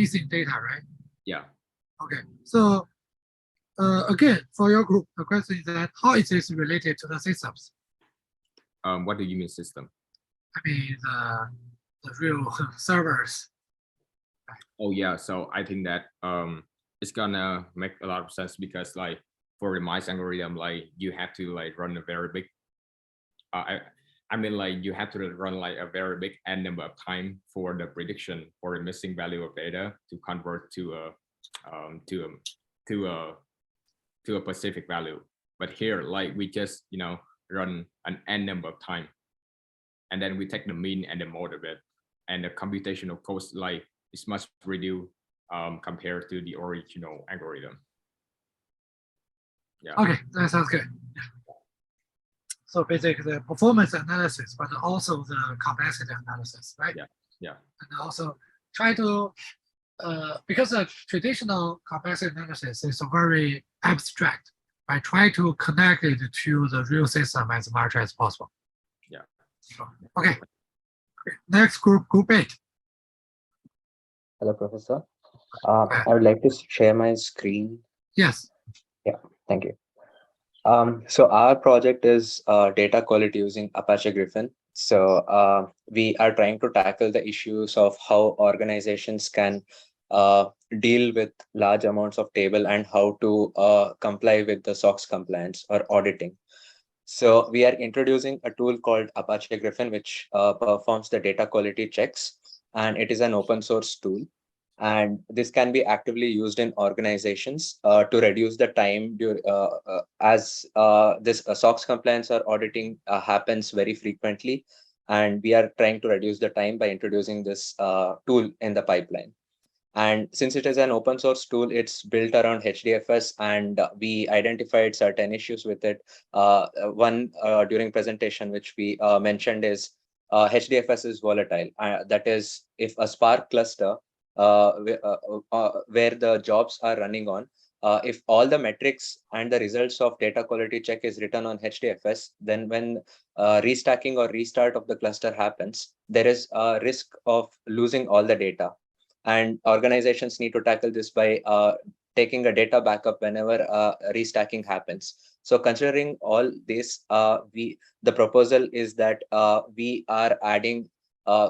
missing data, right? Yeah. Okay. So again, for your group, the question is that how is this related to the systems? What do you mean system? I mean the real servers. Oh yeah, so I think that it's gonna make a lot of sense because like for the mice algorithm, like you have to like run a very big I mean like you have to run like a very big n number of time for the prediction for the missing value of data to convert to a to a to a to a specific value. But here like we just run an n number of time and then we take the mean and the mode of it, and the computational cost like is much reduced compared to the original algorithm. Yeah. Okay, that sounds good. Yeah. So basically the performance analysis, but also the complexity analysis, right? Yeah. Yeah. And also try to because the traditional complexity analysis is very abstract. I try to connect it to the real system as much as possible. Yeah. Okay. Next group 8. Hello, Professor. I would like to share my screen. Yes. Yeah, thank you. So our project is data quality using Apache Griffin. So we are trying to tackle the issues of how organizations can deal with large amounts of table and how to comply with the SOX compliance or auditing. So we are introducing a tool called Apache Griffin, which performs the data quality checks, and it is an open source tool. And this can be actively used in organizations to reduce the time as this SOX compliance or auditing happens very frequently. And we are trying to reduce the time by introducing this tool in the pipeline. And since it is an open source tool, it's built around HDFS, and we identified certain issues with it. One during presentation, which we mentioned is HDFS is volatile. That is, if a Spark cluster where the jobs are running on, if all the metrics and the results of data quality check is written on HDFS, then when restacking or restart of the cluster happens, there is a risk of losing all the data. And organizations need to tackle this by taking a data backup whenever restacking happens. So considering all this, the proposal is that we are adding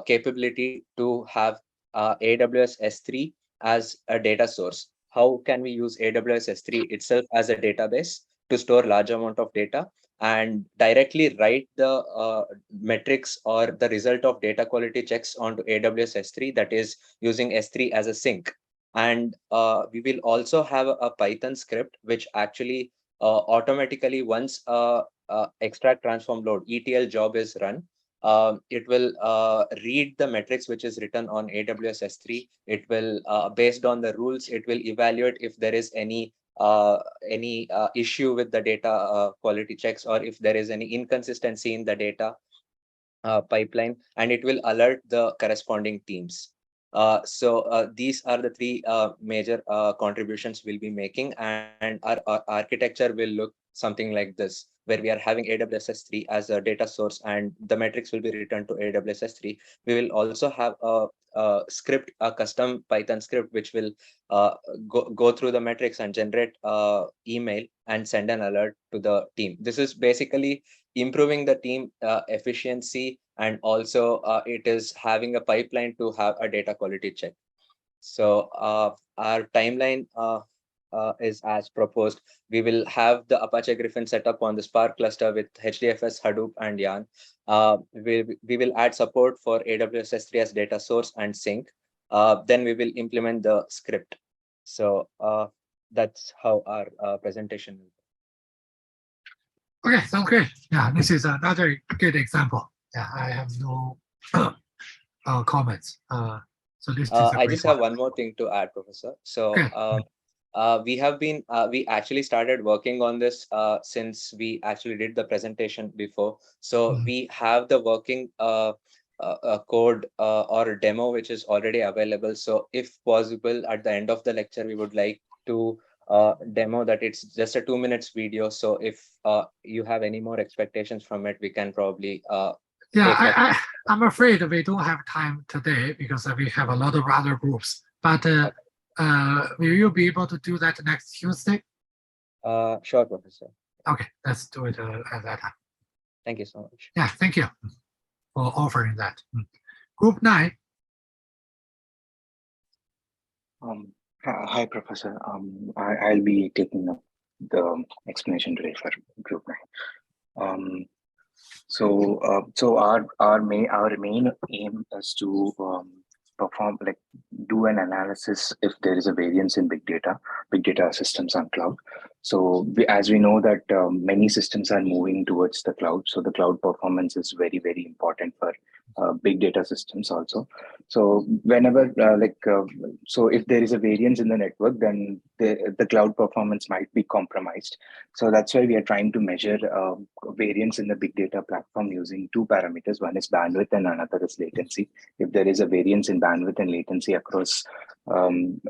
capability to have AWS S3 as a data source. How can we use AWS S3 itself as a database to store large amount of data and directly write the metrics or the result of data quality checks onto AWS S3, that is using S3 as a sink. And we will also have a Python script which actually automatically, once extract transform load ETL job is run, it will read the metrics which is written on AWS S3. It will, based on the rules, it will evaluate if there is any issue with the data quality checks, or if there is any inconsistency in the data pipeline, and it will alert the corresponding teams. So these are the three major contributions we'll be making, and our architecture will look something like this, where we are having AWS S3 as a data source, and the metrics will be returned to AWS S3. We will also have a script, a custom Python script, which will go through the metrics and generate email and send an alert to the team. This is basically improving the team efficiency, and also it is having a pipeline to have a data quality check. So our timeline is as proposed. We will have the Apache Griffin set up on the Spark cluster with HDFS, Hadoop, and Yarn. We will add support for AWS S3 as data source and sink. Then we will implement the script. So that's how our presentation will be. Okay, sounds good. Yeah, this is another good example. Yeah, I have no comments. So this is I just have one more thing to add, Professor. So we have been, we actually started working on this since we actually did the presentation before. So we have the working code or demo, which is already available. So if possible, at the end of the lecture, we would like to demo that. It's just a 2 minutes video. So if you have any more expectations from it, we can probably yeah, I'm afraid we don't have time today because we have a lot of other groups But will you be able to do that next Tuesday? Sure, Professor. Okay, let's do it at that time. Thank you so much. Yeah, thank you for offering that. Group 9. Hi, Professor. I'll be taking up the explanation today for Group 9. So our main aim is to do an analysis if there is a variance in big data systems on cloud. So as we know that many systems are moving towards the cloud, so the cloud performance is very important for big data systems also. So whenever so if there is a variance in the network, then the cloud performance might be compromised. So that's why we are trying to measure variance in the big data platform using two parameters. One is bandwidth and another is latency. If there is a variance in bandwidth and latency across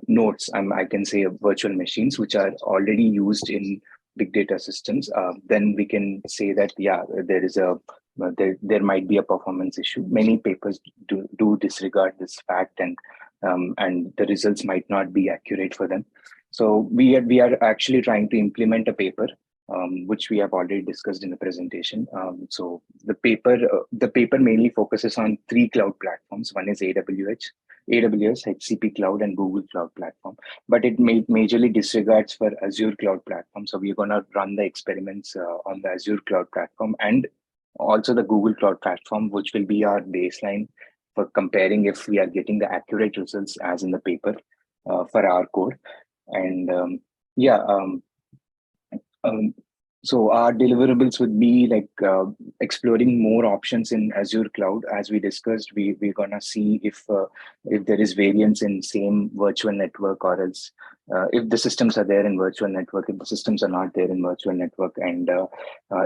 nodes, I can say virtual machines, which are already used in big data systems, then we can say that, yeah, there is there might be a performance issue. Many papers do disregard this fact, and the results might not be accurate for them. So we are actually trying to implement a paper, which we have already discussed in the presentation. So the paper mainly focuses on three cloud platforms. One is AWS, HCP Cloud, and Google Cloud Platform. But it majorly disregards for Azure Cloud Platform. So we're going to run the experiments on the Azure Cloud Platform and also the Google Cloud Platform, which will be our baseline for comparing if we are getting the accurate results as in the paper for our code. And so our deliverables would be like exploring more options in Azure Cloud. As we discussed, we're gonna see if there is variance in same virtual network, or else if the systems are there in virtual network, if the systems are not there in virtual network, and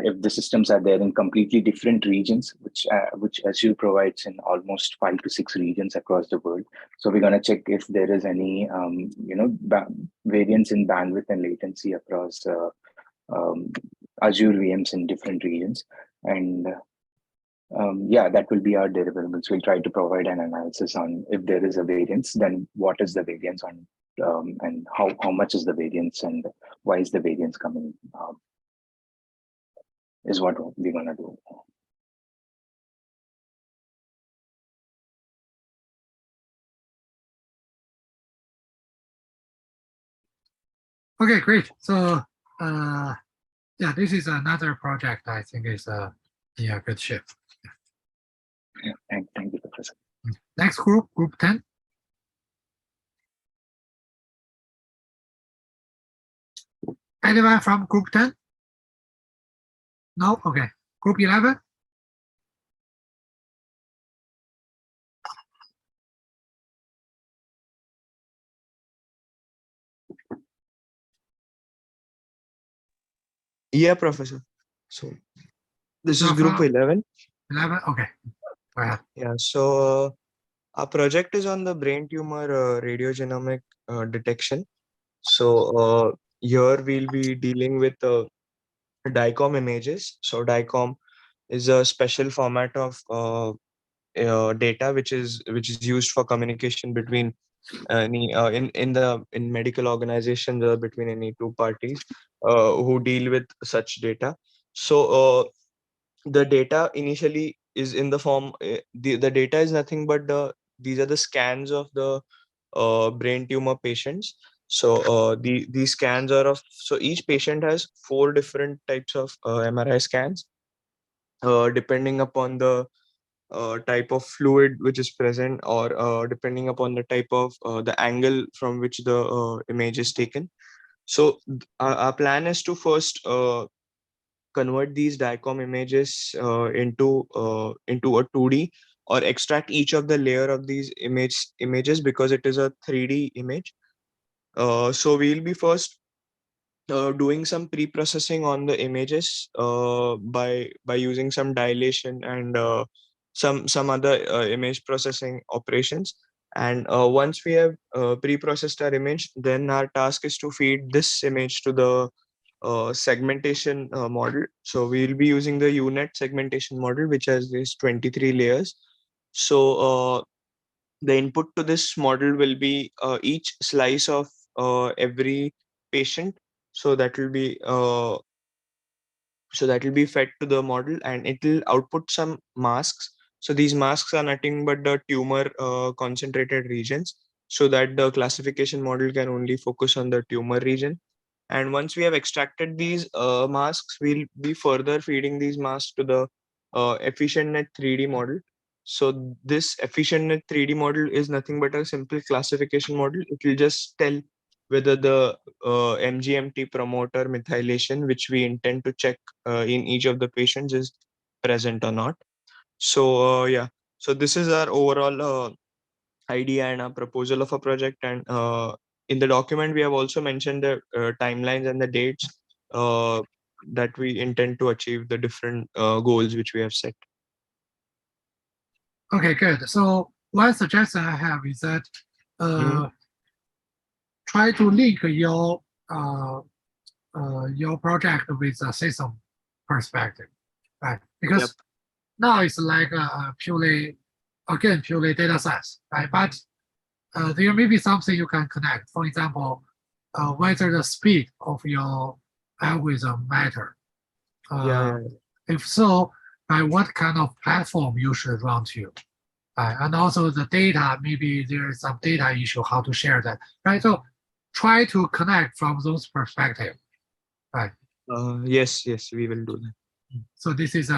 if the systems are there in completely different regions, which Azure provides in almost 5 to 6 regions across the world. So we're gonna check if there is any variance in bandwidth and latency across Azure VMs in different regions. And that will be our deliverables. We'll try to provide an analysis on if there is a variance, then what is the variance on, and how much is the variance, and why is the variance coming, is what we're gonna do. Okay, great. So yeah, this is another project I think is in a good shape. Yeah, thank you, Professor. Next group, Group 10. Anyone from Group 10? No? Okay. Group 11? Yeah, Professor. So this is So group from 11. 11? Okay. Go ahead. Yeah. So our project is on the brain tumor radiogenomic detection. So here we'll be dealing with DICOM images. So DICOM is a special format of data which is used for communication between any in medical organizations or between any two parties who deal with such data. So the data initially is in the form the data is nothing but these are the scans of the brain tumor patients. So these scans are of, so each patient has 4 different types of MRI scans depending upon the type of fluid which is present, or depending upon the type of the angle from which the image is taken. So our plan is to first convert these DICOM images into a 2D, or extract each of the layer of these images because it is a 3D image. So we'll be first doing some pre-processing on the images by using some dilation and some other image processing operations. And once we have pre-processed our image, then our task is to feed this image to the segmentation model. So we'll be using the UNet segmentation model, which has these 23 layers. So the input to this model will be each slice of every patient. So that will be fed to the model, and it will output some masks. So these masks are nothing but the tumor concentrated regions, so that the classification model can only focus on the tumor region. And once we have extracted these masks, we'll be further feeding these masks to the EfficientNet 3D model. So this EfficientNet 3D model is nothing but a simple classification model. It will just tell whether the MGMT promoter methylation, which we intend to check in each of the patients, is present or not. So yeah, so this is our overall idea and a proposal of a project. And in the document, we have also mentioned the timelines and the dates that we intend to achieve the different goals which we have set. Okay, good. So one suggestion I have is that Mhm. try to link your project with a system perspective, right? Because Yep. now it's like purely data science, right? But there may be something you can connect. For example, whether the speed of your algorithm matter. Yeah, yeah. If so, by what kind of platform you should run to, and also the data, maybe there is some data issue, how to share that, right? So try to connect from those perspectives, right? Yes, we will do that. So this is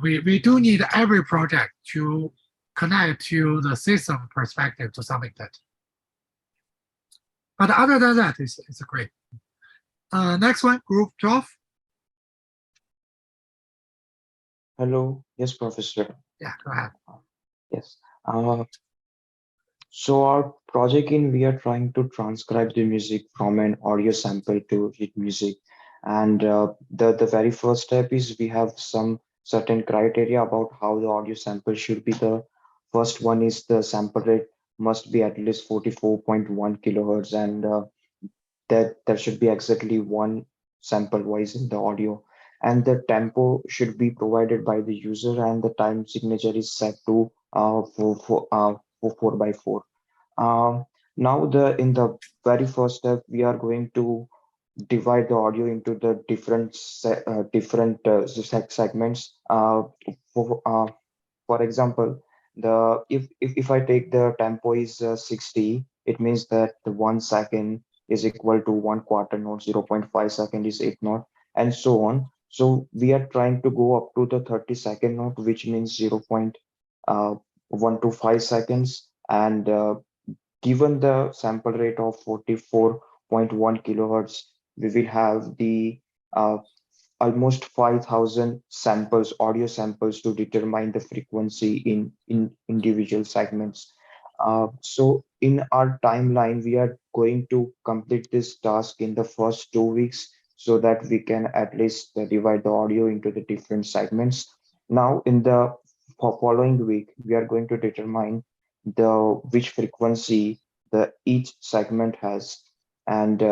we do need every project to connect to the system perspective to some extent. But other than that, it's great. Next one, group 12. Hello. Yes, Professor. Yeah, go ahead. Yes. So our project in we are trying to transcribe the music from an audio sample to hit music, and the very first step is we have some certain criteria about how the audio sample should be. The first one is the sample rate must be at least 44.1 kilohertz, and that there should be exactly one sample voice in the audio, and the tempo should be provided by the user, and the time signature is set to 4 by 4. Now the in the very first step we are going to divide the audio into the different segments. For example, the if I take the tempo is 60, it means that the 1 second is equal to 1/4 note, 0.5 second is 8 note, and so on. So we are trying to go up to the 30-second note, which means 0.125 seconds. And given the sample rate of 44.1 kilohertz, we will have the uh, almost 5,000 samples, audio samples, to determine the frequency in individual segments. So in our timeline, we are going to complete this task in the first 2 weeks so that we can at least divide the audio into the different segments. Now, in the following week, we are going to determine the which frequency the each segment has, and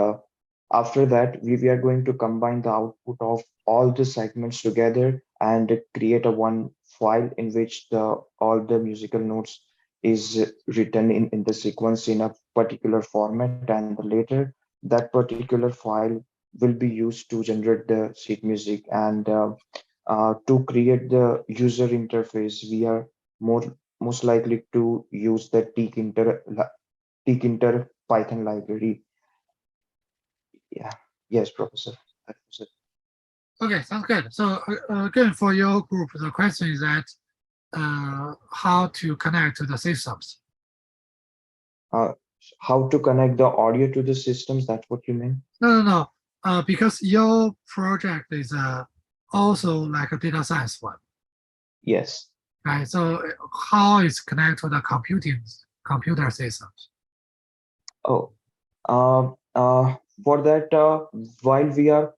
after that, we are going to combine the output of all the segments together and create a one file in which the all the musical notes is written in the sequence in a particular format, and later that particular file will be used to generate the sheet music. And to create the user interface, we are most likely to use the Tkinter Python library. Yeah. Yes, Professor. That was it. Okay, sounds good. So again, for your group, the question is that how to connect to the systems. Uh, how to connect the audio to the systems? That's what you mean? No. Because your project is also like a data science one, Yes. right? So how is connect to the computer systems? Oh, for that, while we are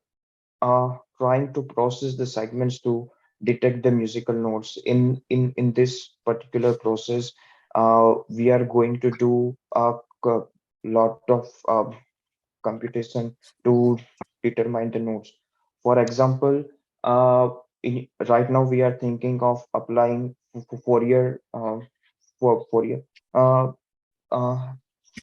trying to process the segments to detect the musical notes in this particular process, we are going to do a lot of computation to determine the nodes. For example, right now we are thinking of applying Fourier for you. Uh,